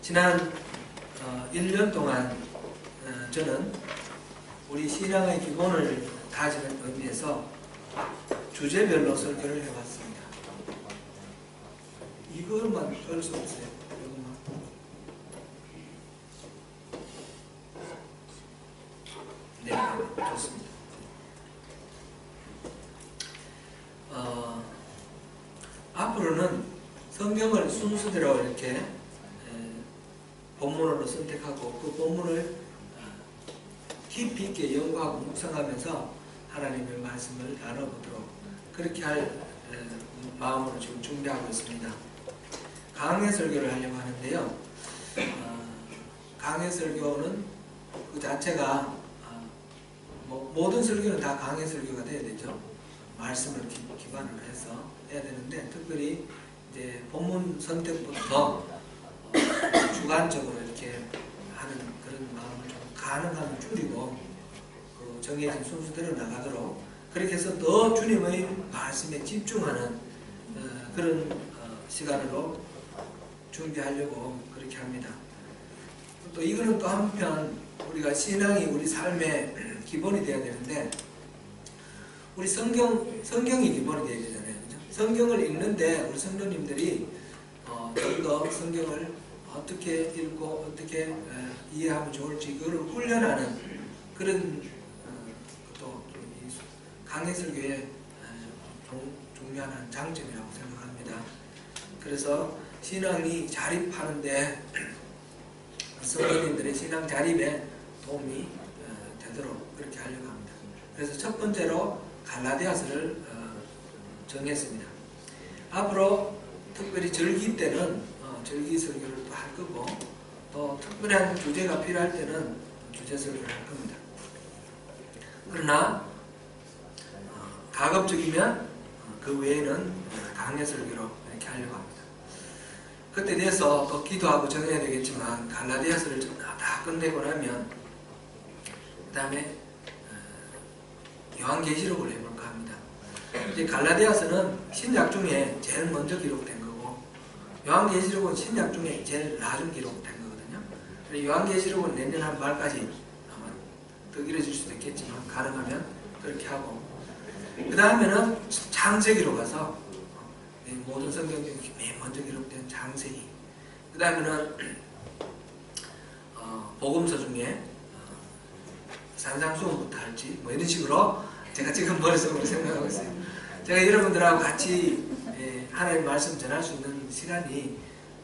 지난 1년 동안 저는 우리 신앙의 기본을 다지는 의미에서 주제별로 설교를 해봤습니다. 이것만 뺄 수 없어요. 이것만. 네, 좋습니다. 앞으로는 성경을 순서대로 이렇게 본문으로 선택하고 그 본문을 깊이 있게 연구하고 묵상하면서 하나님의 말씀을 나눠보도록 그렇게 할 마음으로 지금 준비하고 있습니다. 강해 설교를 하려고 하는데요. 강해 설교는 그 자체가 모든 설교는 다 강해 설교가 돼야 되죠. 말씀을 기반으로 해서 해야 되는데 특별히 이제 본문 선택부터 주관적으로 이렇게 하는 그런 마음을 좀 가능하면 줄이고 그 정해진 순서대로 나가도록 그렇게 해서 더 주님의 말씀에 집중하는 그런 시간으로 준비하려고 그렇게 합니다. 또 이거는 또 한편 우리가 신앙이 우리 삶의 기본이 되어야 되는데 우리 성경이 기본이 되어야 되잖아요. 그죠? 성경을 읽는데 우리 성도님들이 좀 더 성경을 어떻게 읽고 어떻게 이해하면 좋을지 그걸 훈련하는 그런 또 강해 설교의 중요한 장점이라고 생각합니다. 그래서 신앙이 자립하는데 성도님들의 신앙 자립에 도움이 되도록 그렇게 하려고 합니다. 그래서 첫 번째로 갈라디아서를 정했습니다. 앞으로 특별히 절기 때는 절기 설교를 또 할 거고 또 특별한 주제가 필요할 때는 주제 설교를 할 겁니다. 그러나 가급적이면 그 외에는 강해 설교로 이렇게 하려고 합니다. 그때 대해서 또 기도하고 정해야 되겠지만 갈라디아서를 다 끝내고 나면 그 다음에 요한계시록을 해볼까 합니다. 이제 갈라디아서는 신약 중에 제일 먼저 기록된 거고 요한계시록은 신약 중에 제일 나중 기록된 거거든요. 요한계시록은 내년 한 말까지 아마 더 길어질 수도 있겠지만 가능하면 그렇게 하고 그 다음에는 창세기로 가서 모든 성경 중에 맨 먼저 기록된 창세기 그 다음에는 복음서 중에 산상수훈부터 할지 뭐 이런 식으로 제가 지금 머릿속으로 생각하고 있어요. 제가 여러분들하고 같이 하나님의 말씀 전할 수 있는 시간이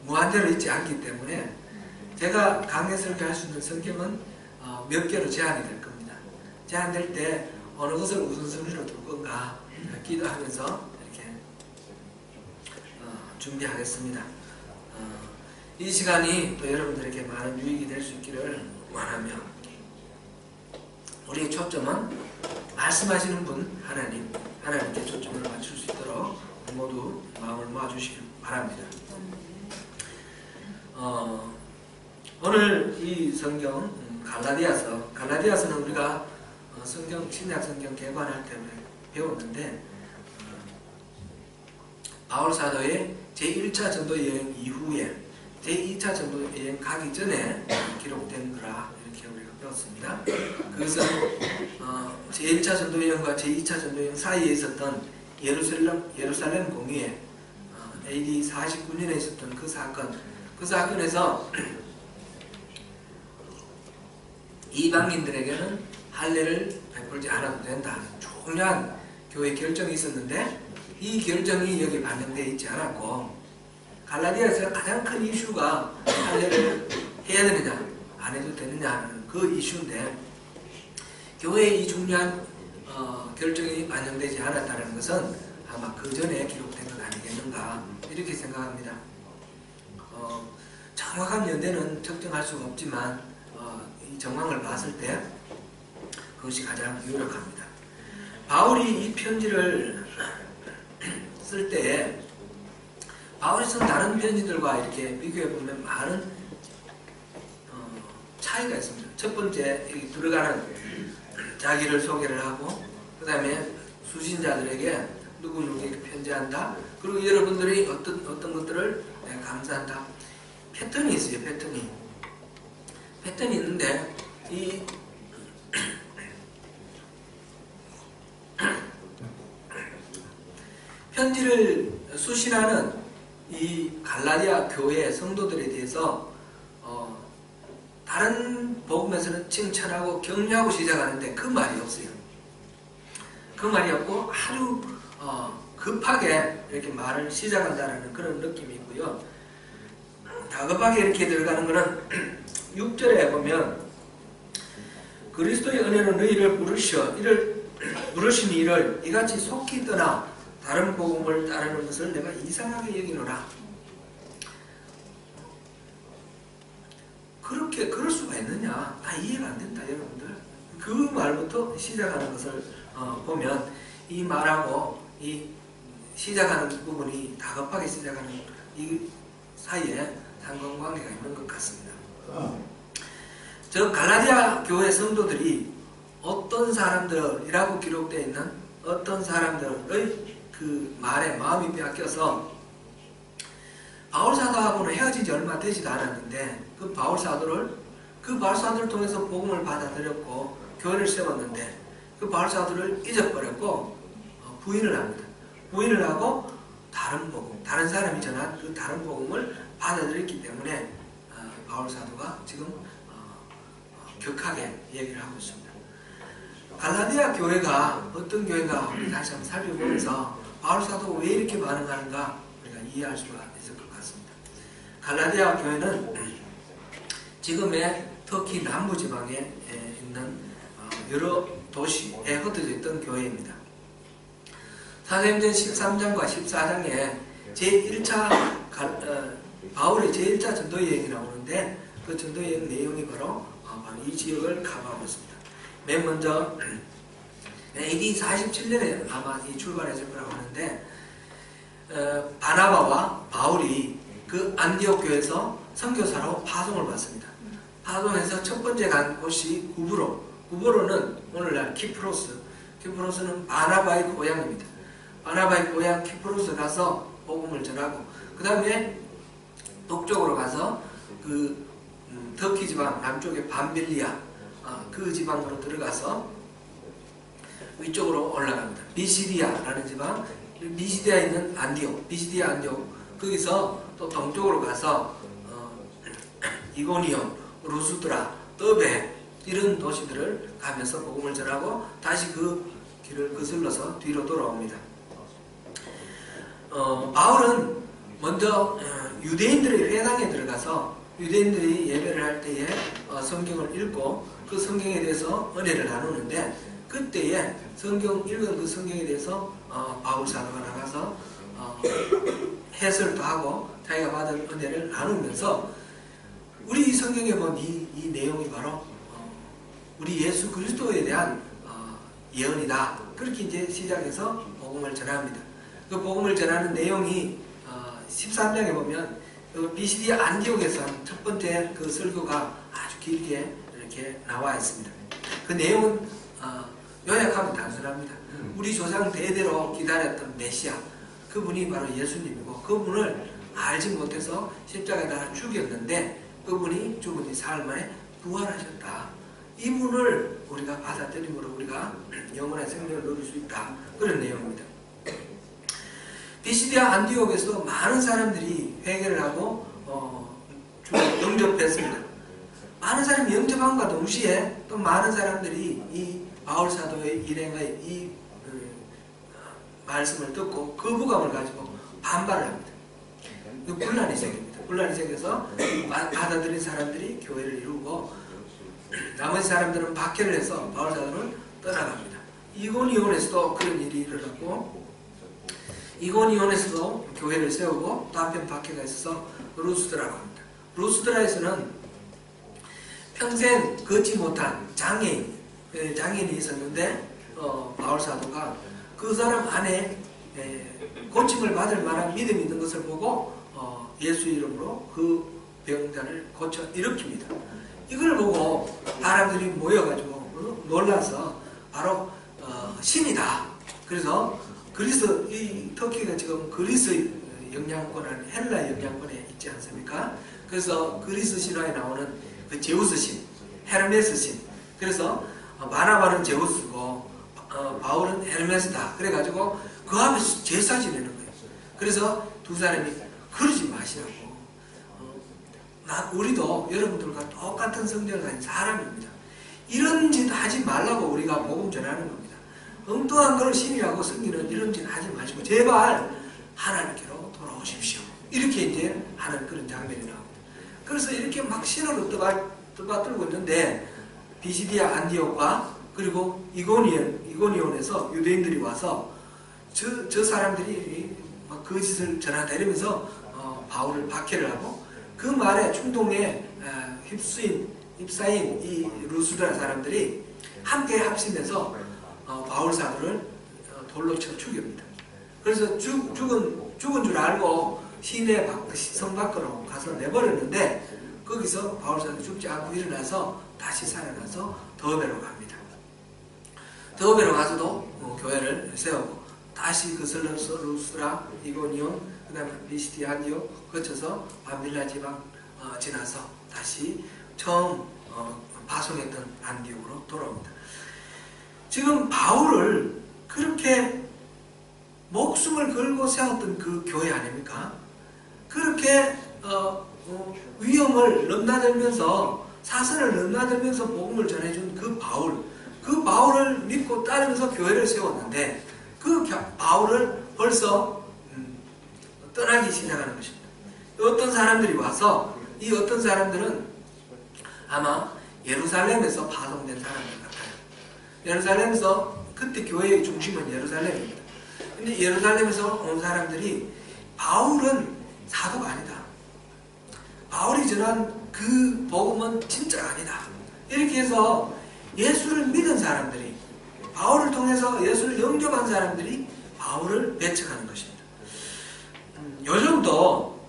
무한대로 있지 않기 때문에 제가 강해 설교할 수 있는 성경은 몇 개로 제한이 될 겁니다. 제한될 때 어느 것을 우선순위로 둘 건가 기도하면서 이렇게 준비하겠습니다. 이 시간이 또 여러분들에게 많은 유익이 될 수 있기를 원하며 우리의 초점은 말씀하시는 분 하나님께 초점을 맞출 수 있도록 모두 마음을 모아주시길 바랍니다. 오늘 이 성경 갈라디아서는 우리가 신약 성경 개관할 때 배웠는데 바울 사도의 제1차 전도 여행 이후에 제2차 전도 여행 가기 전에 기록된 거라 이렇게 우리가 배웠습니다. 그것은 제1차 전도 여행과 제2차 전도 여행 사이에 있었던 예루살렘 공의회 AD 49년에 있었던 그 사건에서 이방인들에게는 할례를 베풀지 않아도 된다. 중요한 교회 결정이 있었는데 이 결정이 여기 반영되어 있지 않았고 갈라디아에서 가장 큰 이슈가 할례를 해야 되느냐 안 해도 되느냐 하는 그 이슈인데 교회의 이 중요한 결정이 반영되지 않았다는 것은 아마 그 전에 기록된 것 아니겠는가 이렇게 생각합니다. 정확한 연대는 측정할 수가 없지만 이 정황을 봤을 때 그것이 가장 유력합니다. 바울이 이 편지를 쓸 때에 바울이 쓴 다른 편지들과 이렇게 비교해보면 많은 차이가 있습니다. 첫 번째 들어가는 자기를 소개를 하고 그 다음에 수신자들에게 누구누구에게 편지한다. 그리고 여러분들이 어떤 것들을 감사한다. 패턴이 있어요. 패턴이 있는데 이 편지를 수신하는 이 갈라디아 교회 성도들에 대해서 다른 복음에서는 칭찬하고 격려하고 시작하는데 그 말이 없어요. 그 말이 없고 아주 급하게 이렇게 말을 시작한다는 그런 느낌이 있고요. 다급하게 이렇게 들어가는 것은 6절에 보면 그리스도의 은혜로 너희를 부르시니 이를 이같이 속히 떠나 다른 복음을 따르는 것을 내가 이상하게 여기노라. 그럴 수가 있느냐? 이해가 안 된다, 여러분들. 그 말부터 시작하는 것을 보면 이 말하고 이 시작하는 부분이 다급하게 시작하는 이 사이에 상관관계가 있는 것 같습니다. 저 갈라디아 교회 성도들이 어떤 사람들이라고 기록되어 있는 어떤 사람들의 그 말에 마음이 빼앗겨서 바울 사도하고는 헤어진 지 얼마 되지도 않았는데 그 바울 사도를 통해서 복음을 받아들였고 교회를 세웠는데 그 바울 사도를 잊어버렸고 부인을 합니다. 부인을 하고 다른 복음, 다른 사람이 전한 그 다른 복음을 받아들였기 때문에 바울 사도가 지금 격하게 얘기를 하고 있습니다. 갈라디아 교회가 어떤 교회가 우리 다시 한번 살펴보면서 바울 사도가 왜 이렇게 반응하는가 우리가 이해할 수가 있을 것 같습니다. 갈라디아 교회는 지금의 터키 남부지방에 있는 여러 도시에 흩어져 있던 교회입니다. 사도행전 13장과 14장에 바울의 제1차 전도여행이 나오는데 그 전도여행 내용이 바로 이 지역을 커버하고 있습니다. 맨 먼저 AD 47년에 아마 출발했을 거라고 하는데 바나바와 바울이 그 안디옥 교회에서 선교사로 파송을 받습니다. 파송해서 첫 번째 간 곳이 구브로는 오늘날 키프로스는 바나바의 고향입니다. 바나바의 고향 키프로스 가서 복음을 전하고 그 다음에 북쪽으로 가서 그 터키 지방 남쪽의 밤빌리아 그 지방으로 들어가서 위쪽으로 올라갑니다. 비시디아라는 지방, 비시디아에 있는 비시디아 안디옥 거기서 또 동쪽으로 가서 이고니온, 루스드라, 더베 이런 도시들을 가면서 복음을 전하고 다시 그 길을 거슬러서 뒤로 돌아옵니다. 바울은 먼저 유대인들의 회당에 들어가서 유대인들이 예배를 할 때에 성경을 읽고 그 성경에 대해서 은혜를 나누는데 그때에 읽은 그 성경에 대해서 바울 사도가 나가서 해설도 하고 자기가 받은 은혜를 나누면서 우리 이 성경에 본 이 내용이 바로 우리 예수 그리스도에 대한 예언이다. 그렇게 이제 시작해서 복음을 전합니다. 그 복음을 전하는 내용이 13장에 보면 비시디아 안디옥에서 첫 번째 그 설교가 아주 길게 이렇게 나와 있습니다. 그 내용은 요약하면 단순합니다. 우리 조상 대대로 기다렸던 메시아, 그분이 바로 예수님이고 그분을 알지 못해서 십자가에 달아 죽였는데 그분이 죽은 지 사흘 만에 부활하셨다. 이분을 우리가 받아들임으로 우리가 영원한 생명을 누릴 수 있다. 그런 내용입니다. 비시디아 안디옥에서도 많은 사람들이 회개를 하고 영접했습니다. 많은 사람이 영접함과 동시에 또 많은 사람들이 이 바울 사도의 일행의 이 말씀을 듣고 거부감을 가지고 반발을 합니다. 분란이 생깁니다. 분란이 생겨서 받아들인 사람들이 교회를 이루고 나머지 사람들은 박해를 해서 바울 사도를 떠나갑니다. 이고니온에서도 그런 일이 일어났고 이고니온에서도 교회를 세우고 또 한편 박해가 있어서 루스드라고 합니다. 루스드라에서는 평생 걷지 못한 장애인이 있었는데 바울 사도가 그 사람 안에 고침을 받을 만한 믿음이 있는 것을 보고 예수 이름으로 그 병자를 고쳐 일으킵니다. 이걸 보고 사람들이 모여가지고 놀라서 바로 신이다. 그래서 이 터키가 지금 그리스 영향권, 헬라 영향권에 있지 않습니까? 그래서 그리스 신화에 나오는 그 제우스 신, 헤르메스 신. 그래서 바나바는 제우스고 바울은 헤르메스다. 그래가지고 그 앞에 제사 지내는 거예요. 그래서 두 사람이 그러지 마시라고. 우리도 여러분들과 똑같은 성질을 가진 사람입니다. 이런 짓 하지 말라고 우리가 복음 전하는 겁니다. 엉뚱한 걸 신이라고 섬기는 이런 짓 하지 마시고 제발 하나님께로 돌아오십시오. 이렇게 이제 하는 그런 장면이 나옵니다. 그래서 이렇게 막 신으로 떠받들고 있는데 비시디아 안디옥과 그리고 이고니온에서 유대인들이 와서 저 사람들이 막 거짓을 전하다니면서 바울을 박해를 하고 그 말에 충동에 휩싸인 이 루스드라 사람들이 함께 합심해서 바울 사도를 돌로 쳐 죽입니다. 그래서 죽은 줄 알고 시내 성 밖으로 가서 내버렸는데 거기서 바울 사도 죽지 않고 일어나서 다시 살아나서 더베로 갑니다. 더베로 가서도 교회를 세우고 다시 그 루스드라, 이고니온, 그 다음에 비시디아 안디옥 거쳐서 밤빌라 지방 지나서 다시 처음 파송했던 안디옥으로 돌아옵니다. 지금 바울을 그렇게 목숨을 걸고 세웠던 그 교회 아닙니까? 그렇게 위험을 넘나들면서 사선을 넘나들면서 복음을 전해준 그 바울을 믿고 따르면서 교회를 세웠는데 그 바울을 벌써 떠나기 시작하는 것입니다. 어떤 사람들이 와서 이 어떤 사람들은 아마 예루살렘에서 파송된 사람들 같아요. 예루살렘에서 그때 교회의 중심은 예루살렘입니다. 근데 예루살렘에서 온 사람들이 바울은 사도가 아니다. 바울이 전한 그 복음은 진짜 아니다. 이렇게 해서 예수를 믿은 사람들이 바울을 통해서 예수를 영접한 사람들이 바울을 배척하는 것입니다. 요즘도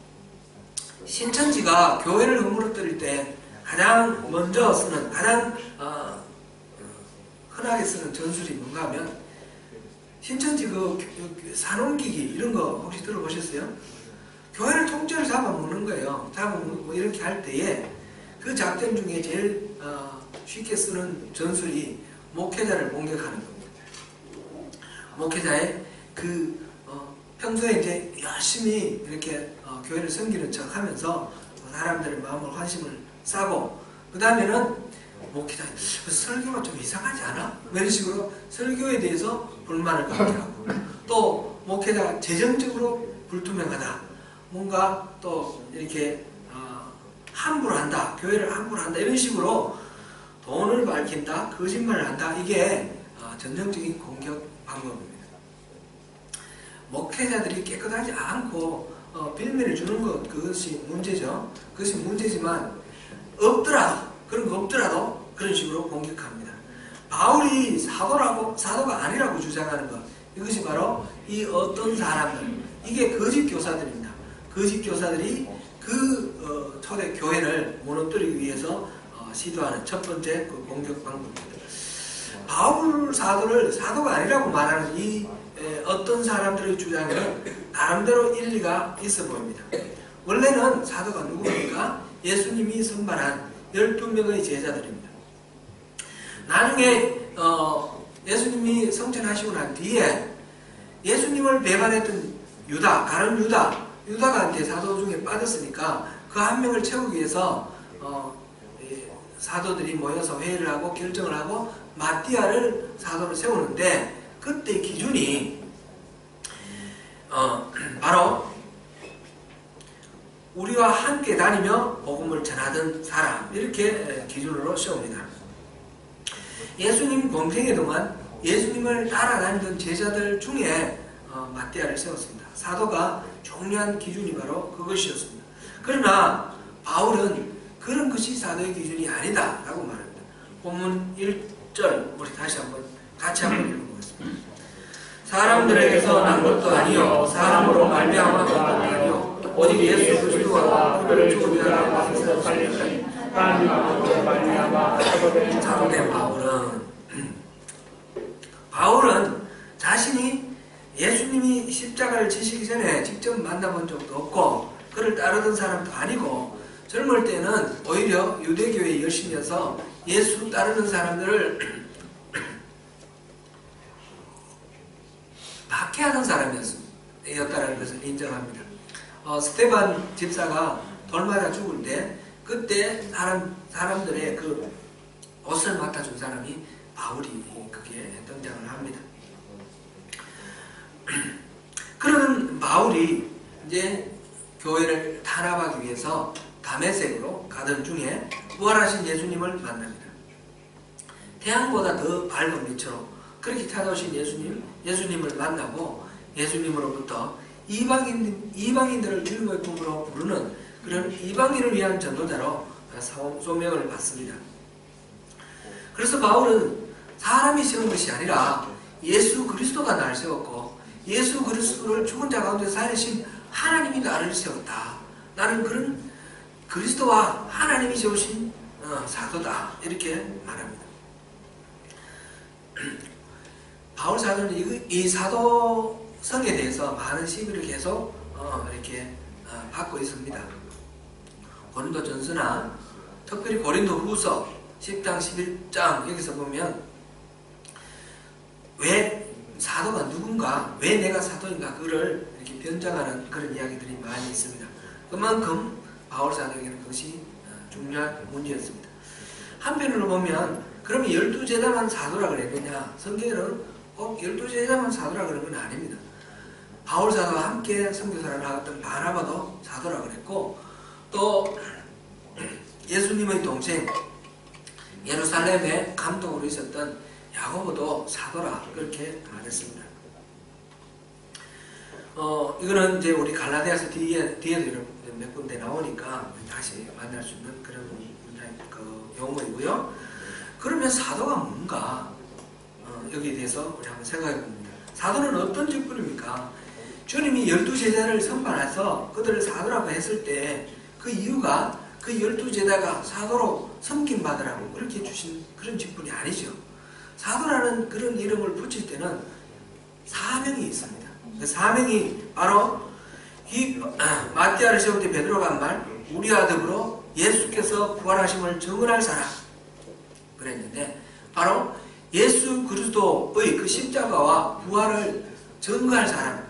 신천지가 교회를 허물어뜨릴 때 가장 먼저 쓰는 가장 흔하게 쓰는 전술이 뭔가 하면 신천지 그 산업기기 이런 거 혹시 들어보셨어요? 교회를 통째로 잡아먹는 거예요. 잡아먹고 이렇게 할 때에 그 작전 중에 제일 쉽게 쓰는 전술이 목회자를 공격하는 겁니다. 목회자의 평소에 이제 열심히 이렇게 교회를 섬기는 척 하면서 사람들의 마음을 환심을 싸고 그 다음에는 목회자 설교가 좀 이상하지 않아? 이런 식으로 설교에 대해서 불만을 갖게 하고 또 목회자가 재정적으로 불투명하다. 뭔가 또 이렇게 함부로 한다. 교회를 함부로 한다. 이런 식으로 돈을 밝힌다. 거짓말을 한다. 이게 전형적인 공격 방법입니다. 목회자들이 깨끗하지 않고 빌미를 주는 것 그것이 문제죠. 그것이 문제지만 그런 거 없더라도 그런 식으로 공격합니다. 바울이 사도가 아니라고 주장하는 것 이것이 바로 이 어떤 사람들 이게 거짓 교사들입니다. 거짓 교사들이 그 초대 교회를 무너뜨리기 위해서 시도하는 첫 번째 그 공격 방법입니다. 바울 사도를 사도가 아니라고 말하는 이 어떤 사람들의 주장에는 나름대로 일리가 있어 보입니다. 원래는 사도가 누구입니까? 예수님이 선발한 12명의 제자들입니다. 나중에 예수님이 성천하시고 난 뒤에 예수님을 배반했던 다른 유다가 이제 사도 중에 빠졌으니까 그 한 명을 채우기 위해서 사도들이 모여서 회의를 하고 결정을 하고 마띠아를 사도로 세우는데 그때 기준이 바로 우리와 함께 다니며 복음을 전하던 사람 이렇게 기준으로 세웁니다. 예수님 공생애 동안 예수님을 따라다니던 제자들 중에 마띠아를 세웠습니다. 사도가 중요한 기준이 바로 그것이었습니다. 그러나 바울은 그런 것이 사도의 기준이 아니다 라고 말합니다. 본문 1절 우리 다시 같이 한번 읽어보겠습니다. 사람들에게서 난 것도 아니요 사람으로 말미암아 난 것도 아니요 오직 예수 그리스도와 그를 죽은 자를 가서 살리시니 하나님으로 말미암아 사도된 바울은 자신이 예수님이 십자가를 지시기 전에 직접 만나본 적도 없고 그를 따르던 사람도 아니고 젊을 때는 오히려 유대교에 열심히 해서 예수 따르는 사람들을 박해하는 사람이었다는 것을 인정합니다. 스테반 집사가 돌 맞아 죽을 때 그때 사람들의 그 옷을 맡아준 사람이 바울이 그게 등장을 합니다. 그러는 바울이 이제 교회를 탄압하기 위해서 다메섹으로 가던 중에 부활하신 예수님을 만납니다. 태양보다 더 밝은 빛으로 그렇게 찾아오신 예수님을 만나고 예수님으로부터 이방인들을 주님의 품으로 부르는 그런 이방인을 위한 전도자로 소명을 받습니다. 그래서 바울은 사람이 세운 것이 아니라 예수 그리스도가 나를 세웠고 예수 그리스도를 죽은 자 가운데 살리신 하나님이 나를 세웠다. 나는 그런 그리스도와 하나님이 세우신 사도다. 이렇게 말합니다. 바울 사도는 이 사도성에 대해서 많은 시비를 계속 이렇게 받고 있습니다. 고린도전서나 특별히 고린도후서 10장 11장 여기서 보면 왜 사도가 누군가, 왜 내가 사도인가 그거를 이렇게 변장하는 그런 이야기들이 많이 있습니다. 그만큼 바울 사도에게는 그것이 중요한 문제였습니다. 한편으로 보면 그러면 12제자만 사도라 그랬느냐? 성경에는 꼭 12제자만 사도라 그런 건 아닙니다. 바울 사도와 함께 선교사를 하던 바나바도 사도라 그랬고 또 예수님의 동생 예루살렘에 감독으로 있었던 야고보도 사도라 그렇게 말했습니다. 이거는 이제 우리 갈라디아서 뒤에도 몇 군데 나오니까 다시 만날 수 있는 그런 용어이고요. 그러면 사도가 뭔가 여기에 대해서 우리 한번 생각해 봅니다. 사도는 어떤 직분입니까? 주님이 12제자를 선발해서 그들을 사도라고 했을 때 그 이유가 그 12제자가 사도로 섬김받으라고 그렇게 주신 그런 직분이 아니죠. 사도라는 그런 이름을 붙일 때는 사명이 있습니다. 그 사명이 바로 이 마띠아를 세울 때 베드로가 한 말, 우리와 더불어 예수께서 부활하심을 증언할 사람 그랬는데 바로 예수 그리스도의 그 십자가와 부활을 증거할 사람,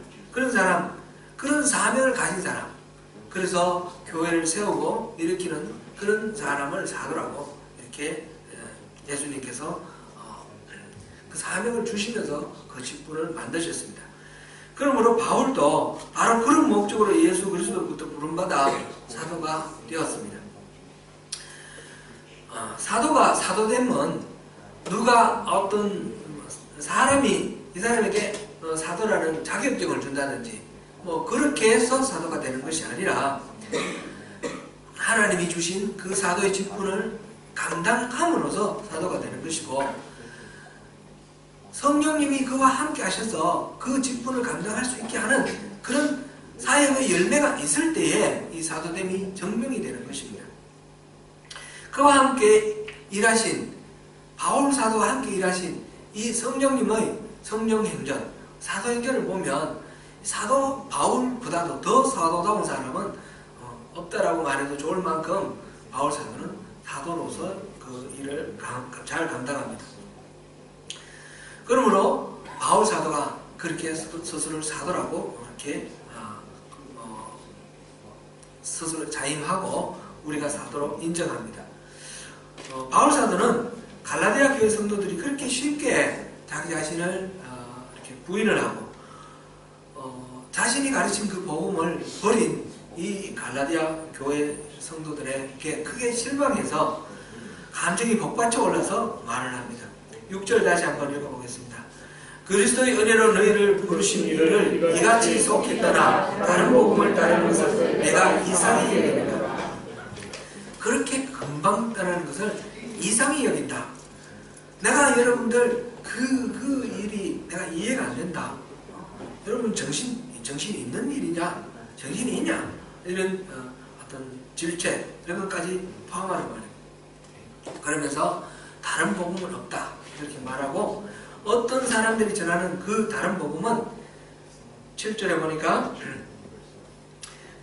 그런 사명을 가진 사람, 그래서 교회를 세우고 일으키는 그런 사람을 사도라고 이렇게 예수님께서 그 사명을 주시면서 그 직분을 만드셨습니다. 그러므로 바울도 바로 그런 목적으로 예수 그리스도로부터 부름받아 사도가 되었습니다. 사도가 사도되면 누가 어떤 사람이 이 사람에게 사도라는 자격증을 준다든지 뭐 그렇게 해서 사도가 되는 것이 아니라 하나님이 주신 그 사도의 직분을 감당함으로써 사도가 되는 것이고 성령님이 그와 함께 하셔서 그 직분을 감당할 수 있게 하는 그런 사역의 열매가 있을 때에 이 사도됨이 증명이 되는 것입니다. 그와 함께 일하신 바울 사도와 함께 일하신 이 성령님의 성령행전, 사도행전을 보면 사도 바울보다도 더 사도다운 사람은 없다라고 말해도 좋을 만큼 바울 사도는 사도로서 그 일을 잘 감당합니다. 그러므로 바울 사도가 그렇게 스스로를 사도라고 이렇게 스스로 자임하고 우리가 사도로 인정합니다. 바울 사도는 갈라디아 교회 성도들이 그렇게 쉽게 자기 자신을 이렇게 부인을 하고 자신이 가르친 그 복음을 버린 이 갈라디아 교회 성도들에게 크게 실망해서 감정이 복받쳐 올라서 말을 합니다. 6절 다시 한번 읽어보겠습니다. 그리스도의 은혜로 너희를 부르신 이를 이같이 속했더나 다른 복음을 따르는 것을 내가 이상히 여긴다. 그렇게 금방 떠나는 것을 이상히 여긴다. 내가 여러분들 그 일이 내가 이해가 안 된다. 여러분 정신이 있는 일이냐? 정신이 있냐? 이런 어떤 질책 이런 것까지 포함하는 거예요. 그러면서 다른 복음은 없다 이렇게 말하고 어떤 사람들이 전하는 그 다른 복음은 7절에 보니까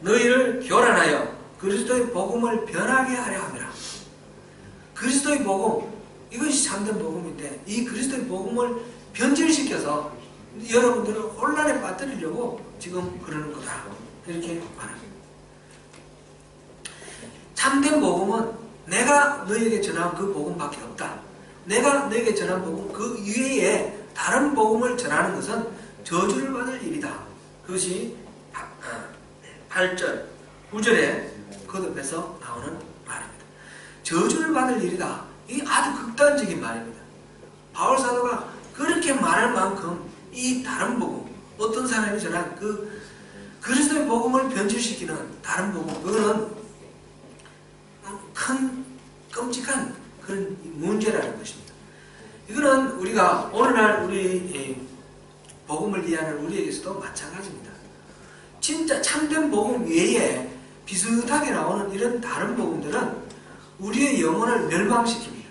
너희를 교란하여 그리스도의 복음을 변하게 하려 함이라. 그리스도의 복음, 이것이 참된 복음인데 이 그리스도의 복음을 변질시켜서 여러분들을 혼란에 빠뜨리려고 지금 그러는 거다. 이렇게 말합니다. 참된 복음은 내가 너에게 전한 그 복음밖에 없다. 내가 너에게 전한 복음 그 이외에 다른 복음을 전하는 것은 저주를 받을 일이다. 그것이 8절, 9절에 거듭해서 나오는 말입니다. 저주를 받을 일이다. 이게 아주 극단적인 말입니다. 바울 사도가 그렇게 말할 만큼 이 다른 복음, 어떤 사람이 전한 그 그리스도의 복음을 변질시키는 다른 복음, 그거는 큰 끔찍한 그런 문제라는 것입니다. 이거는 우리가 오늘날 우리 복음을 이해하는 우리에게서도 마찬가지입니다. 진짜 참된 복음 외에 비슷하게 나오는 이런 다른 복음들은 우리의 영혼을 멸망시킵니다.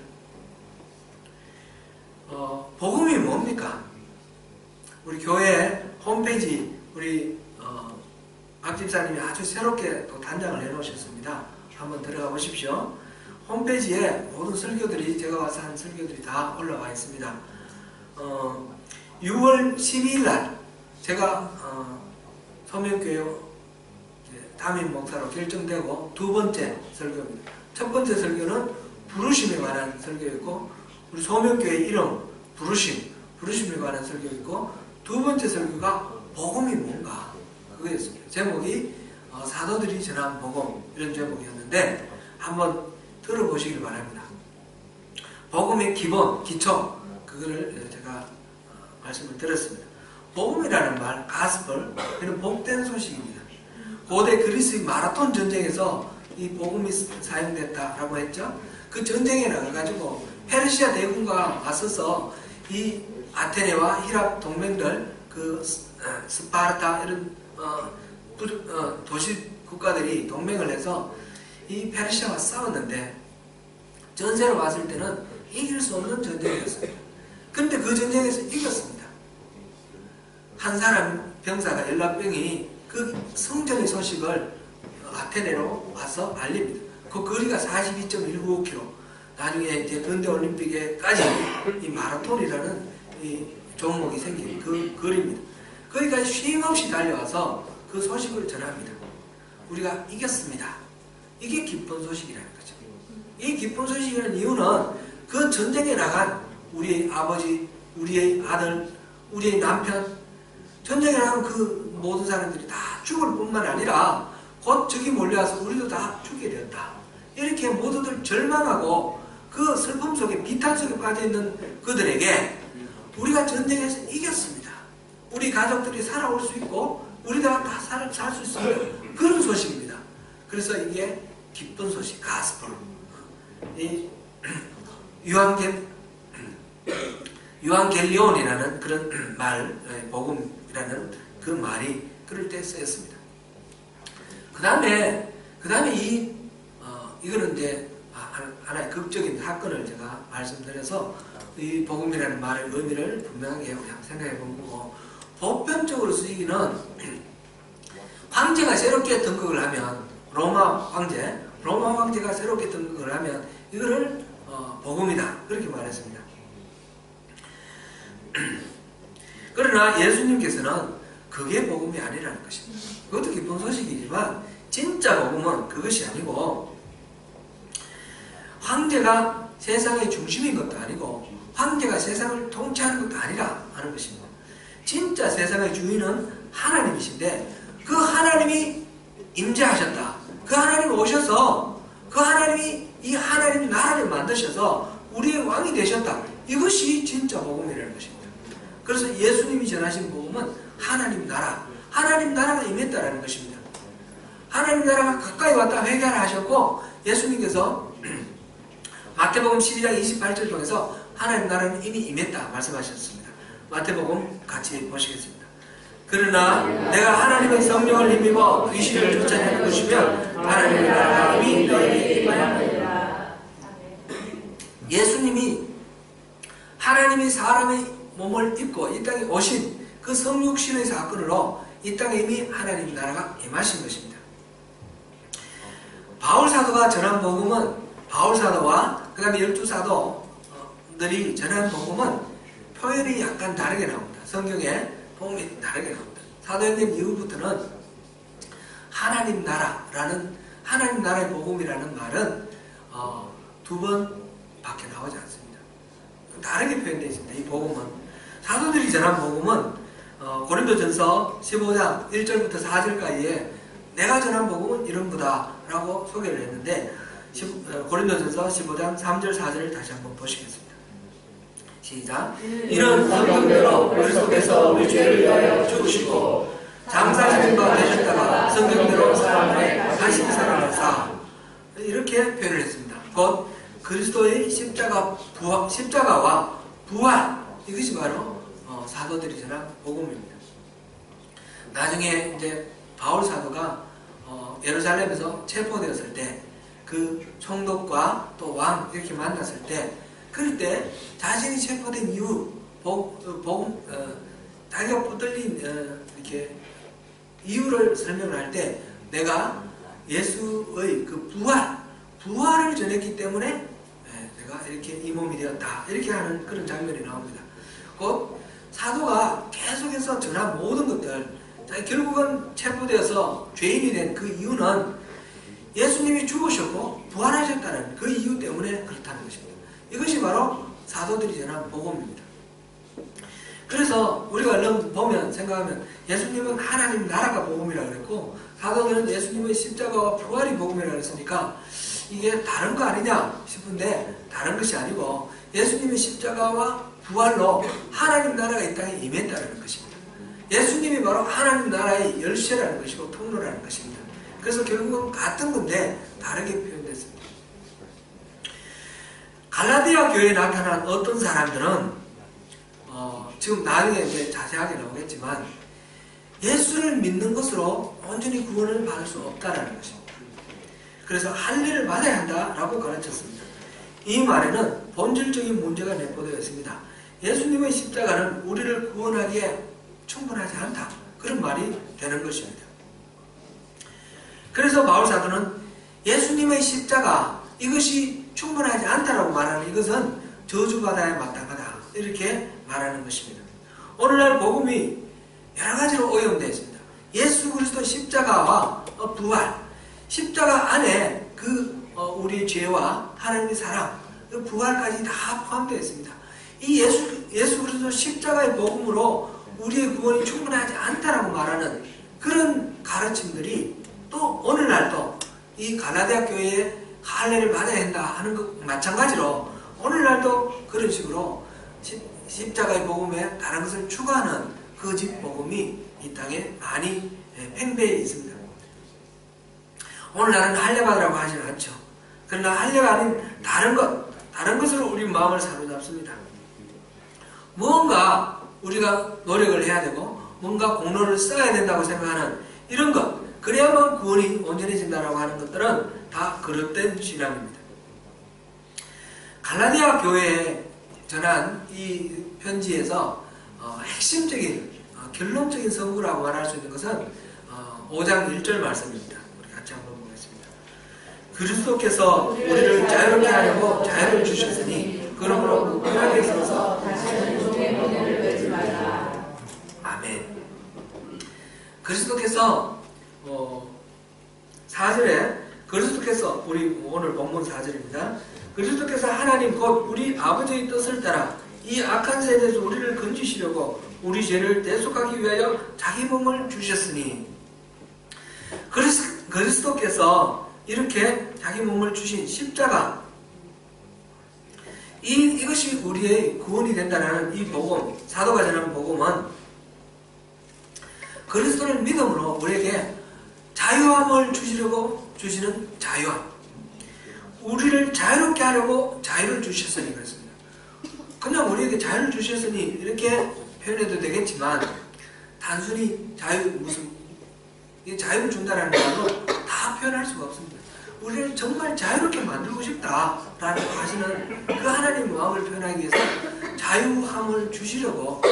복음이 뭡니까? 우리 교회 홈페이지 우리 박 집사님이 아주 새롭게 또 단장을 해놓으셨습니다. 한번 들어가 보십시오. 홈페이지에 모든 설교들이, 제가 와서 한 설교들이 다 올라와 있습니다. 6월 12일 날 제가 서명교회 담임 목사로 결정되고 두 번째 설교입니다. 첫 번째 설교는 부르심에 관한 설교였고, 우리 소명교회 이름 부르심에 관한 설교였고, 두 번째 설교가 복음이 뭔가 그거였습니다. 제목이 사도들이 전한 복음, 이런 제목이었는데 한번 들어보시길 바랍니다. 복음의 기본, 기초, 그거를 제가 말씀을 드렸습니다. 복음이라는 말, 가스펠, 이는 복된 소식입니다. 고대 그리스의 마라톤 전쟁에서 이 복음이 사용됐다라고 했죠. 그 전쟁에 나가가지고 페르시아 대군과 맞서서 이 아테네와 히랍 동맹들, 그 스파르타 이런 도시 국가들이 동맹을 해서 이 페르시아와 싸웠는데 전세로 봤을 때는 이길 수 없는 전쟁이었습니다. 근데 그 전쟁에서 이겼습니다. 한 사람 병사가 연락병이 그 성전의 소식을 아테네로 와서 알립니다. 그 거리가 42.195km. 나중에 이제 근대올림픽에까지 이 마라톤이라는 이 종목이 생긴 그 거리입니다. 거기까지 쉼없이 달려와서 그 소식을 전합니다. 우리가 이겼습니다. 이게 기쁜 소식이라는 거죠. 이 기쁜 소식이라는 이유는 그 전쟁에 나간 우리의 아버지, 우리의 아들, 우리의 남편, 전쟁에 나간 그 모든 사람들이 다 죽을 뿐만 아니라 곧 적이 몰려와서 우리도 다 죽게 되었다. 이렇게 모두들 절망하고 그 슬픔 속에, 비탄 속에 빠져있는 그들에게 우리가 전쟁에서 이겼습니다. 우리 가족들이 살아올 수 있고 우리가 다 살 수 있습니다. 그런 소식입니다. 그래서 이게 기쁜 소식, 가스펠. 이 유앙겔리온이라는 그런 말, 복음이라는 그 말이 그럴 때 쓰였습니다. 그 다음에 이거는 이제 하나의 극적인 사건을 제가 말씀드려서 이 복음이라는 말의 의미를 분명하게 그냥 생각해 본 거고, 보편적으로 쓰이기는 황제가 새롭게 등극을 하면, 로마 황제가 새롭게 등극을 하면 이거를 복음이다, 그렇게 말했습니다. 그러나 예수님께서는 그게 복음이 아니라는 것입니다. 그것도 기쁜 소식이지만 진짜 복음은 그것이 아니고, 황제가 세상의 중심인 것도 아니고 황제가 세상을 통치하는 것도 아니라 하는 것입니다. 진짜 세상의 주인은 하나님이신데 그 하나님이 임재하셨다. 그 하나님이 오셔서 그 하나님이 이 하나님 나라를 만드셔서 우리의 왕이 되셨다. 이것이 진짜 복음이라는 것입니다. 그래서 예수님이 전하신 복음은 하나님 나라가 임했다라는 것입니다. 하나님 나라가 가까이 왔다 회개하라 하셨고, 예수님께서 마태복음 12장 28절 통해서 하나님 나라는 이미 임했다 말씀하셨습니다. 마태복음 같이 보시겠습니다. 그러나 내가 하나님의 성령을 힘입어 귀신을 쫓아내는 것이면 하나님의 나라가 이미 너희에게 임하였느니라. 예수님이 하나님이 사람의 몸을 입고 이 땅에 오신 그 성육신의 사건으로 이 땅에 이미 하나님 나라가 임하신 것입니다. 바울 사도가 전한 복음은 바울 사도와 그 다음에 12사도들이 전한 복음은 표현이 약간 다르게 나옵니다. 성경에 복음이 다르게 나옵니다. 사도행전 이후부터는 하나님 나라의 복음이라는 말은 2번밖에 나오지 않습니다. 다르게 표현되어 있습니다. 이 복음은 사도들이 전한 복음은 고린도전서 15장 1절부터 4절까지에 내가 전한 복음은 이런 거다 라고 소개를 했는데 고린도전서 15장 3절 4절을 다시 한번 보시겠습니다. 시작. 이런 성경대로 그리스도께서 우리 죄를 위하여 죽으시고 장사하신 바 되셨다가 성경대로 사람을 다시 살아나사 이렇게 표현을 했습니다. 곧 그리스도의 십자가와 부활, 이것이 바로 사도들이 전한 복음입니다. 나중에 이제 바울 사도가 예루살렘에서 체포되었을 때 그 총독과 또 왕 이렇게 만났을 때 그럴 때 자신이 체포된 이유 자기가 붙들린 이렇게 이유를 설명을 할 때 내가 예수의 그 부활을 전했기 때문에 내가 이렇게 이 몸이 되었다 이렇게 하는 그런 장면이 나옵니다. 곧 사도가 계속해서 전한 모든 것들 결국은 체포되어서 죄인이 된 그 이유는 예수님이 죽으셨고 부활하셨다는 그 이유 때문에 그렇다는 것입니다. 이것이 바로 사도들이 전한 복음입니다. 그래서 우리가 얼른 보면 생각하면 예수님은 하나님 나라가 복음이라고 그랬고 사도들은 예수님의 십자가와 부활이 복음이라고 그랬으니까 이게 다른 거 아니냐 싶은데 다른 것이 아니고 예수님의 십자가와 부활로 하나님 나라가 이 땅에 임했다는 것입니다. 예수님이 바로 하나님 나라의 열쇠라는 것이고 통로라는 것입니다. 그래서 결국은 같은 건데 다르게 표현됐습니다. 갈라디아 교회에 나타난 어떤 사람들은 지금 나중에 이제 자세하게 나오겠지만 예수를 믿는 것으로 온전히 구원을 받을 수 없다는 것입니다. 그래서 할례를 받아야 한다라고 가르쳤습니다. 이 말에는 본질적인 문제가 내포되어 있습니다. 예수님의 십자가는 우리를 구원하기에 충분하지 않다. 그런 말이 되는 것입니다. 그래서 바울 사도는 예수님의 십자가 이것이 충분하지 않다라고 말하는 이것은 저주받아야 마땅하다. 이렇게 말하는 것입니다. 오늘날 복음이 여러 가지로 오염되어 있습니다. 예수 그리스도 십자가와 부활, 십자가 안에 우리 죄와 하나님의 사랑, 그 부활까지 다 포함되어 있습니다. 이 예수 그리스도 십자가의 복음으로 우리의 구원이 충분하지 않다라고 말하는 그런 가르침들이 또 오늘날도 이 갈라디아 교회에 할례를 받아야 한다 하는 것 마찬가지로 오늘날도 그런 식으로 십자가의 복음에 다른 것을 추가하는 거짓 복음이 이 땅에 많이 팽배해 있습니다. 오늘날은 할례 받으라고 하지는 않죠. 그러나 할례가 아닌 다른 것으로 우리 마음을 사로잡습니다. 무언가 우리가 노력을 해야 되고 뭔가 공로를 써야 된다고 생각하는 이런 것, 그래야만 구원이 온전해진다라고 하는 것들은 다 그릇된 신앙입니다. 갈라디아 교회에 전한 이 편지에서 핵심적인 결론적인 선구라고 말할 수 있는 것은 5장 1절 말씀입니다. 우리 같이 한번 보겠습니다. 그리스도께서 우리를 자유롭게 하려고 자유를 주셨으니 그러므로 무관하게 서서 다시는 종의 번뇌를 빼지 말라. 아멘. 그리스도께서 4절에 그리스도께서 우리 오늘 본문 4절입니다. 그리스도께서 하나님 곧 우리 아버지의 뜻을 따라 이 악한 세대에서 우리를 건지시려고 우리 죄를 대속하기 위하여 자기 몸을 주셨으니 그리스도께서 이렇게 자기 몸을 주신 십자가 이것이 우리의 구원이 된다는 이 복음, 사도가 전하는 복음은 그리스도를 믿음으로 우리에게 자유함을 주시려고 주시는 자유함, 우리를 자유롭게 하려고 자유를 주셨으니 그렇습니다. 그냥 우리에게 자유를 주셨으니 이렇게 표현해도 되겠지만 단순히 자유를 준다는 말로 다 표현할 수가 없습니다. 우리를 정말 자유롭게 만들고 싶다라고 하시는 그 하나님의 마음을 표현하기 위해서 자유함을 주시려고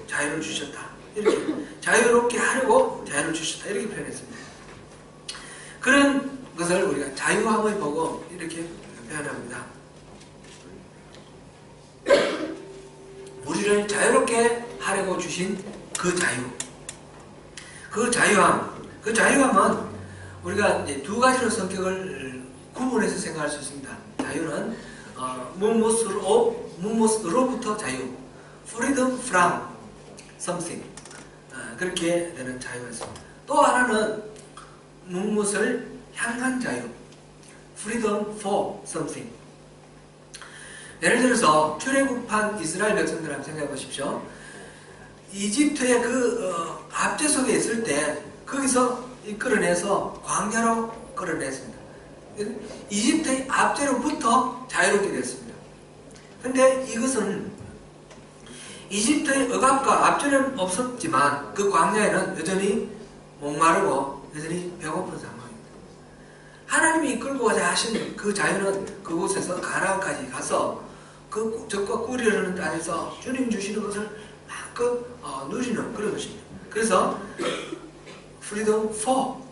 자유를 주셨다. 이렇게 자유롭게 하려고 자유를 주셨다. 이렇게 표현했습니다. 그런 것을 우리가 자유함의 복음 이렇게 표현합니다. 우리를 자유롭게 하려고 주신 그 자유, 그 자유함은 우리가 이제 두 가지로 성격을 구분해서 생각할 수 있습니다. 자유는 무엇으로부터 자유, freedom from something, 그렇게 되는 자유가 있습니다. 또 하나는 무엇을 향한 자유, freedom for something. 예를 들어서 출애굽한 이스라엘 백성들 한번 생각해 보십시오. 이집트의 압제 속에 있을 때 거기서 끌어내서 광야로 끌어냈습니다. 이집트의 압제로부터 자유롭게 됐습니다. 그런데 이것은 이집트의 억압과 압제는 없었지만 그 광야에는 여전히 목마르고 여전히 배고픈 상황입니다. 하나님이 이끌고 가자 하신 그 자유는 그곳에서 가나안까지 가서 그 적과 꿀이라는 땅에서 주님 주시는 것을 마음껏 누리는 그런 것입니다. 그래서 freedom from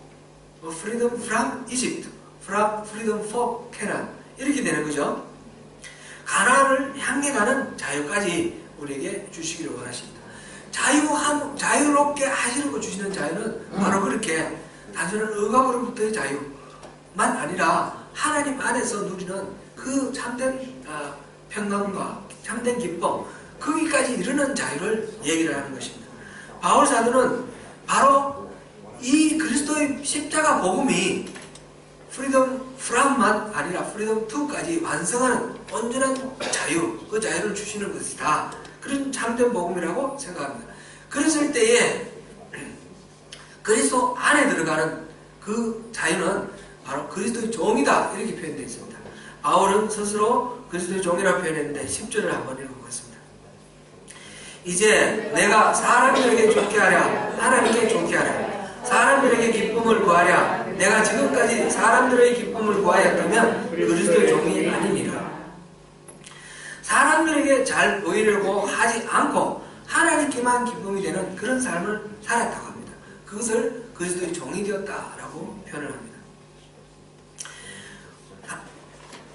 Egypt, freedom for Canaan 이렇게 되는 거죠. 가나안을 향해 가는 자유까지 우리에게 주시기를 원하십니다. 자유롭게 하시려고 주시는 자유는 바로 그렇게 단순한 억압으로부터의 자유만 아니라 하나님 안에서 누리는 그 참된 평강과 참된 기쁨, 거기까지 이르는 자유를 얘기를 하는 것입니다. 바울 사도는 바로 이 그리스도의 십자가 복음이 freedom from만 아니라 freedom to까지 완성하는 온전한 자유, 그 자유를 주시는 것이다. 그런 참된 복음이라고 생각합니다. 그랬을 때에 그리스도 안에 들어가는 그 자유는 바로 그리스도의 종이다 이렇게 표현되어 있습니다. 바울은 스스로 그리스도의 종이라고 표현했는데 10절을 한번 읽어보겠습니다. 이제 내가 사람들에게 좋게 하랴 하나님께 좋게 하랴 사람들에게 기쁨을 구하랴 내가 지금까지 사람들의 기쁨을 구하였다면 그리스도의 종이 아니니라. 사람들에게 잘 보이려고 하지 않고 하나님께만 기쁨이 되는 그런 삶을 살았다고 합니다. 그것을 그리스도의 종이 되었다라고 표현을 합니다.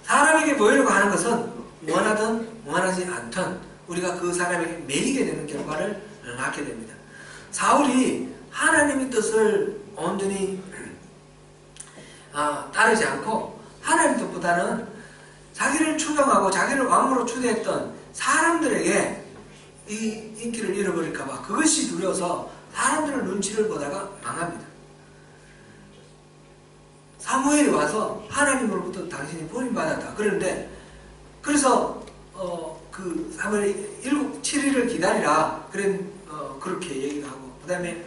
사람에게 보이려고 하는 것은 원하든 원하지 않든 우리가 그 사람에게 매이게 되는 결과를 낳게 됩니다. 사울이 하나님의 뜻을 온전히 따르지 않고 하나님 뜻보다는 자기를 추종하고 자기를 왕으로 추대했던 사람들에게 이 인기를 잃어버릴까봐 그것이 두려워서 사람들의 눈치를 보다가 망합니다. 사무엘이 와서 하나님으로부터 당신이 버림받았다. 그런데 그래서 그 사무엘이 7일을 기다리라. 그렇게 얘기를 하고 그 다음에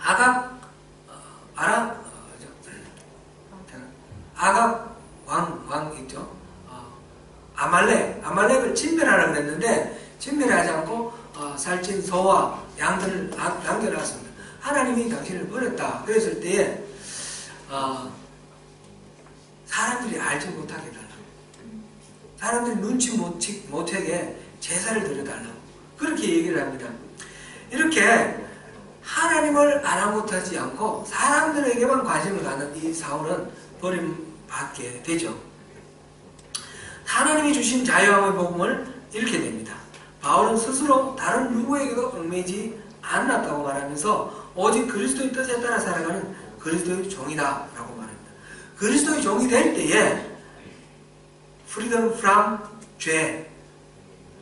아각 왕 있죠. 아말렉을 진멸하라고 했는데 진멸하지 않고 살찐 소와 양들을 남겨놨습니다. 하나님이 당신을 버렸다. 그랬을 때에 사람들이 알지 못하게 달라고, 사람들이 눈치 못하게 제사를 드려달라고 그렇게 얘기를 합니다. 이렇게 하나님을 아랑곳하지 않고 사람들에게만 관심을 갖는 이 사울은 버림받게 되죠. 하나님이 주신 자유함의 복음을 잃게 됩니다. 바울은 스스로 다른 누구에게도 얽매이지 않았다고 말하면서 오직 그리스도의 뜻에 따라 살아가는 그리스도의 종이다 라고 말합니다. 그리스도의 종이 될 때에 freedom from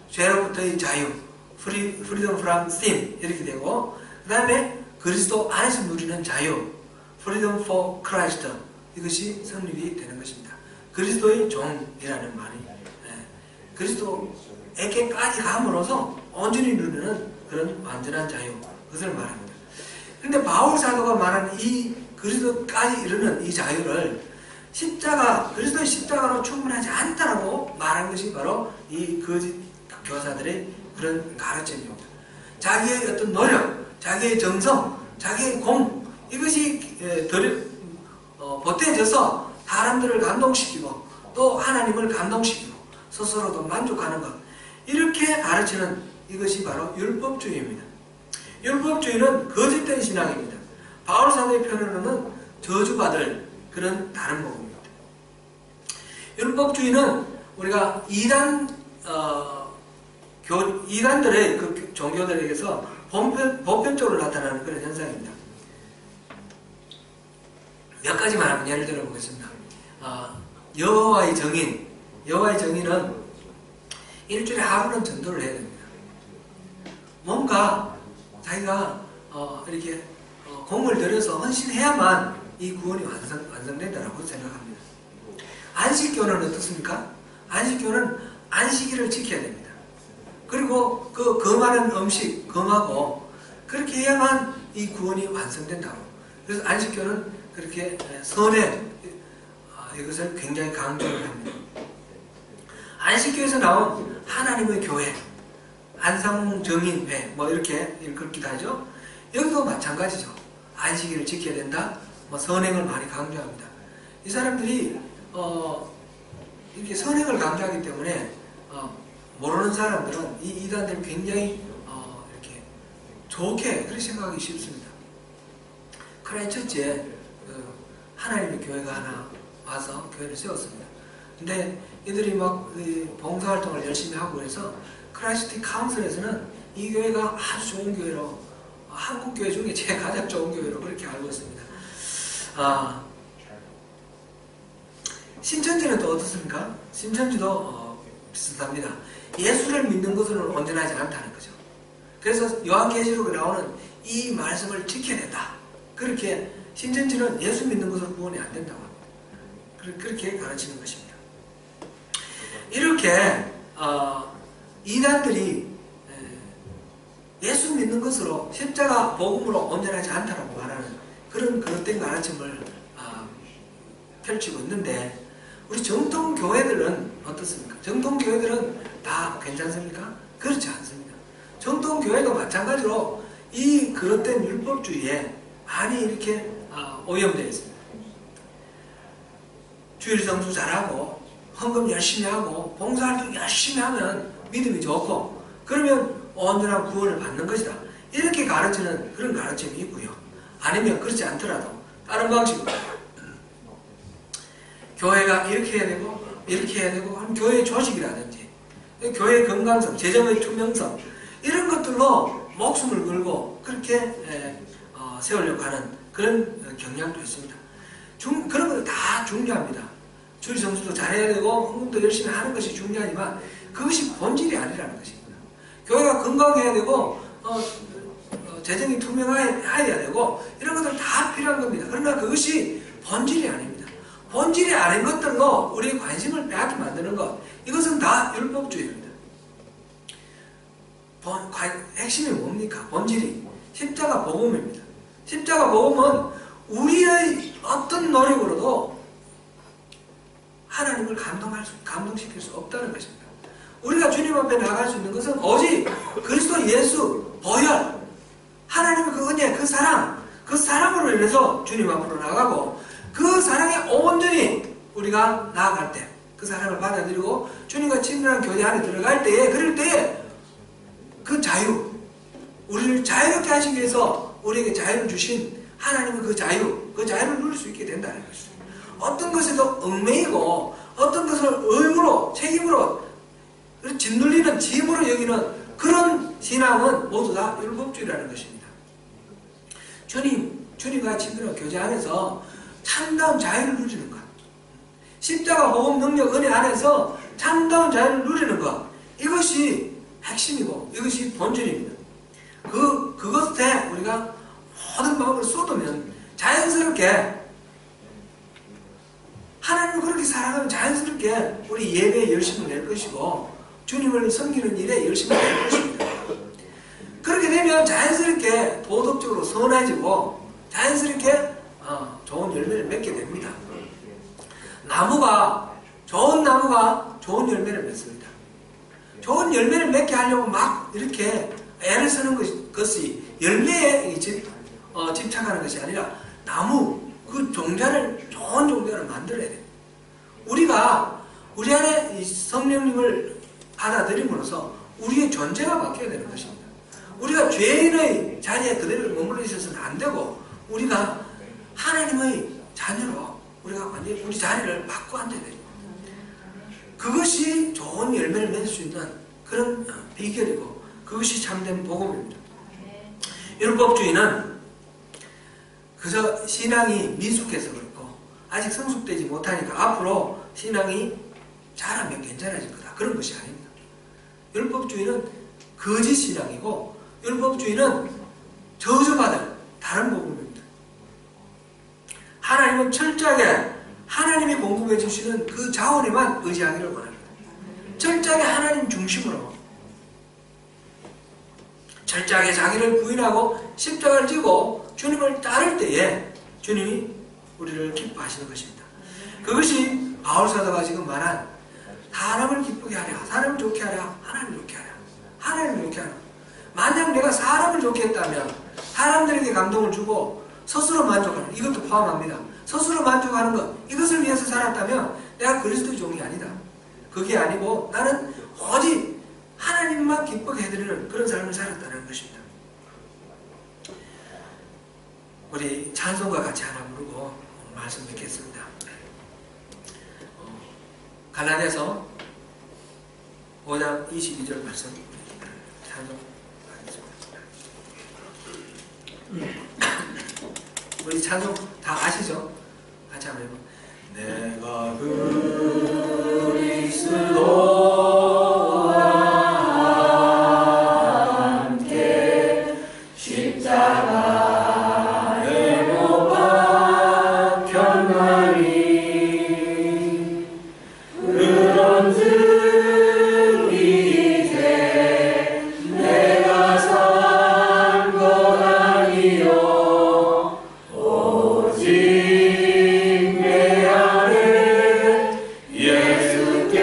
죄로부터의 자유, freedom from sin 이렇게 되고 그 다음에 그리스도 안에서 누리는 자유, freedom for Christ 이것이 성립이 되는 것입니다. 그리스도의 종이라는 말이 그리스도에게까지 감으로써 온전히 누리는 그런 완전한 자유, 그것을 말합니다. 그런데 바울 사도가 말하는 이 그리스도까지 이르는 이 자유를 그리스도의 십자가로 충분하지 않다라고 말한 것이 바로 이 거짓 교사들의 그런 가르침입니다. 자기의 어떤 노력, 자기의 정성, 자기의 공 이것이 보태져서 사람들을 감동시키고 또 하나님을 감동시키고 스스로도 만족하는 것 이렇게 가르치는 이것이 바로 율법주의입니다. 율법주의는 거짓된 신앙입니다. 바울 사도의 표현으로는 저주받을 그런 다른 복음입니다. 율법주의는 우리가 이단들의 그 종교들에게서 보편적으로 나타나는 그런 현상입니다. 몇 가지만 한번 예를 들어 보겠습니다. 여호와의 정인은 일주일에 하루는 전도를 해야 됩니다. 뭔가 자기가 이렇게 공을 들여서 헌신해야만 이 구원이 완성된다고 생각합니다. 안식교는 어떻습니까? 안식교는 안식일을 지켜야 됩니다. 그리고 그 금하는 음식 금하고 그렇게 해야만 이 구원이 완성된다고. 그래서 안식교는 그렇게 선행 이것을 굉장히 강조를 합니다. 안식교에서 나온 하나님의 교회, 안상정인회 뭐 이렇게 읽기도 하죠. 여기도 마찬가지죠. 안식일을 지켜야 된다. 뭐 선행을 많이 강조합니다. 이 사람들이 이렇게 선행을 강조하기 때문에 모르는 사람들은 이 이단들을 굉장히 이렇게 좋게 그렇게 생각하기 쉽습니다. 크라이처치에 하나님의 교회가 하나 와서 교회를 세웠습니다. 근데 이들이 막 봉사활동을 열심히 하고 그래서 크라이스트 카운슬에서는 이 교회가 아주 좋은 교회로 한국 교회 중에 제일 가장 좋은 교회로 그렇게 알고 있습니다. 신천지는 또 어떻습니까? 신천지도 비슷합니다. 예수를 믿는 것으로는 온전하지 않다는 거죠. 그래서 요한계시록에 나오는 이 말씀을 지켜야 된다. 그렇게 신천지는 예수 믿는 것으로 구원이 안 된다고 합니다. 그렇게 가르치는 것입니다. 이렇게 이단들이 예수 믿는 것으로 십자가 복음으로 온전하지 않다라고 말하는 그런 그릇된 가르침을 펼치고 있는데 우리 정통 교회들은 어떻습니까? 정통 교회들은 다 괜찮습니까? 그렇지 않습니다. 정통 교회도 마찬가지로 이 그릇된 율법주의에 많이 이렇게 오염되어 있습니다. 주일 성수 잘하고 헌금 열심히 하고 봉사활동 열심히 하면 믿음이 좋고 그러면 온전한 구원을 받는 것이다. 이렇게 가르치는 그런 가르침이 있고요. 아니면 그렇지 않더라도 다른 방식으로 교회가 이렇게 해야 되고 이렇게 해야 되고 하면 교회의 조직이라든지 교회의 건강성, 재정의 투명성 이런 것들로 목숨을 걸고 그렇게 세우려고 하는 그런 경향도 있습니다. 그런 것들 다 중요합니다. 주일 성수도 잘해야 되고 헌금도 열심히 하는 것이 중요하지만 그것이 본질이 아니라는 것입니다. 교회가 건강해야 되고 재정이 투명해야 되고 이런 것들 다 필요한 겁니다. 그러나 그것이 본질이 아닙니다. 본질이 아닌 것들로 우리의 관심을 빼앗게 만드는 것 이것은 다 율법주의입니다. 핵심이 뭡니까? 본질이 십자가 복음입니다. 십자가 복음은 우리의 어떤 노력으로도 하나님을 감동시킬 수 없다는 것입니다. 우리가 주님 앞에 나갈 수 있는 것은 오직 그리스도 예수 보혈 하나님의 그 은혜 그 사랑으로 인해서 주님 앞으로 나가고 그 사랑에 온전히 우리가 나아갈 때 그 사랑을 받아들이고 주님과 친밀한 교제 안에 들어갈 때에 그럴 때에 그 자유 우리를 자유롭게 하시기 위해서 우리에게 자유를 주신 하나님의 그 자유를 누릴 수 있게 된다는 것입니다. 어떤 것에도 얽매이고 어떤 것을 의무로 책임으로 짓눌리는 짐으로 여기는 그런 신앙은 모두 다 율법주의라는 것입니다. 주님과 친밀한 교제 안에서 참다운 자유를 누리는 것 십자가 복음 능력 은혜 안에서 참다운 자유를 누리는 것 이것이 핵심이고 이것이 본질입니다. 그것에 우리가 모든 마음을 쏟으면 자연스럽게 하나님을 그렇게 사랑하면 자연스럽게 우리 예배에 열심을 낼 것이고 주님을 섬기는 일에 열심을 낼 것입니다. 그렇게 되면 자연스럽게 도덕적으로 선해지고 자연스럽게 좋은 열매를 맺게 됩니다. 좋은 나무가 좋은 열매를 맺습니다. 좋은 열매를 맺게 하려고 막 이렇게 애를 쓰는 것이 열매에 집착하는 것이 아니라 나무 그 종자를 좋은 종자를 만들어야 돼요. 우리가 우리 안에 이 성령님을 받아들임으로써 우리의 존재가 바뀌어야 되는 것입니다. 우리가 죄인의 자리에 그대로 머물러 있어서는 안 되고 우리가 하나님의 자녀로 우리가 완전히 우리 자리를 바꿔 앉아야 돼요. 그것이 좋은 열매를 맺을 수 있는 그런 비결이고 그것이 참된 복음입니다. 율법주의는 그저 신앙이 미숙해서 그렇고 아직 성숙되지 못하니까 앞으로 신앙이 자라면 괜찮아질 거다. 그런 것이 아닙니다. 율법주의는 거짓 신앙이고 율법주의는 저주받을 다른 복음입니다. 하나님은 철저하게 하나님이 공급해 주시는 그 자원에만 의지하기를 원합니다. 철저하게 하나님 중심으로 철저하게 자기를 부인하고 십자가를 지고 주님을 따를 때에 주님이 우리를 기뻐하시는 것입니다. 그것이 바울 사도가 지금 말한 사람을 기쁘게 하랴, 사람을 좋게 하랴, 하나님을 좋게 하랴, 하나님을 좋게 하랴. 만약 내가 사람을 좋게 했다면 사람들에게 감동을 주고 스스로 만족하는, 이것도 포함합니다. 스스로 만족하는 것, 이것을 위해서 살았다면 내가 그리스도의 종이 아니다. 그게 아니고 나는 오직 하나님만 기쁘게 해드리는 그런 삶을 살았다는 것입니다. 우리 찬송과 같이 하나 부르고 말씀 듣겠습니다. 갈라디아서 5장 22절 말씀 찬송하겠습니다. 우리 찬송 다 아시죠? 같이 한번 해봐. 내가 그리스도와 함께 십자가에 못 박혔나니 그런즉 이제 내가 산 것 아니요 오직 내 안에 예수께서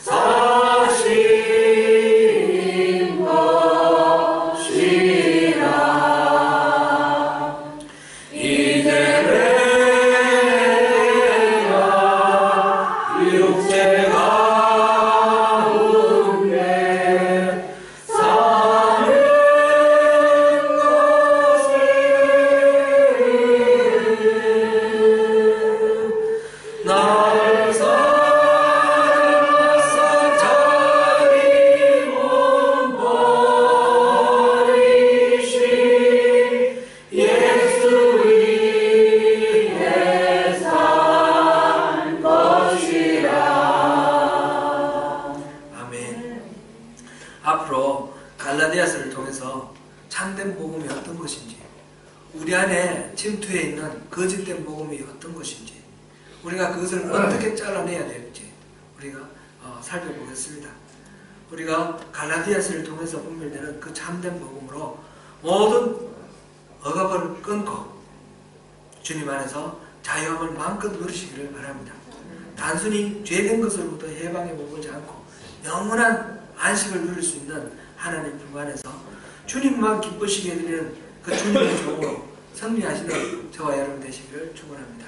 사신 것이라. 이제 내가 육체 가운데 사는 것을 나를 사랑하사 자기 몸 버리신 예수 위에 산 것이라. 아멘. 앞으로 갈라디아서를 통해서 참된 복음이 어떤 것인지, 우리 안에 침투해 있는 거짓된 복음이 어떤 것인지, 우리가 그것을 어떻게 잘라내야 될지 우리가 살펴보겠습니다. 우리가 갈라디아서를 통해서 분별되는 그 참된 복음으로 모든 억압을 끊고 주님 안에서 자유함을 마음껏 누리시기를 바랍니다. 단순히 죄된 것으로부터 해방해 머물지 않고 영원한 안식을 누릴 수 있는 하나님 품 안에서 주님만 기쁘시게 해드리는 그 주님의 종으로 승리하시는 저와 여러분 되시기를 축원합니다.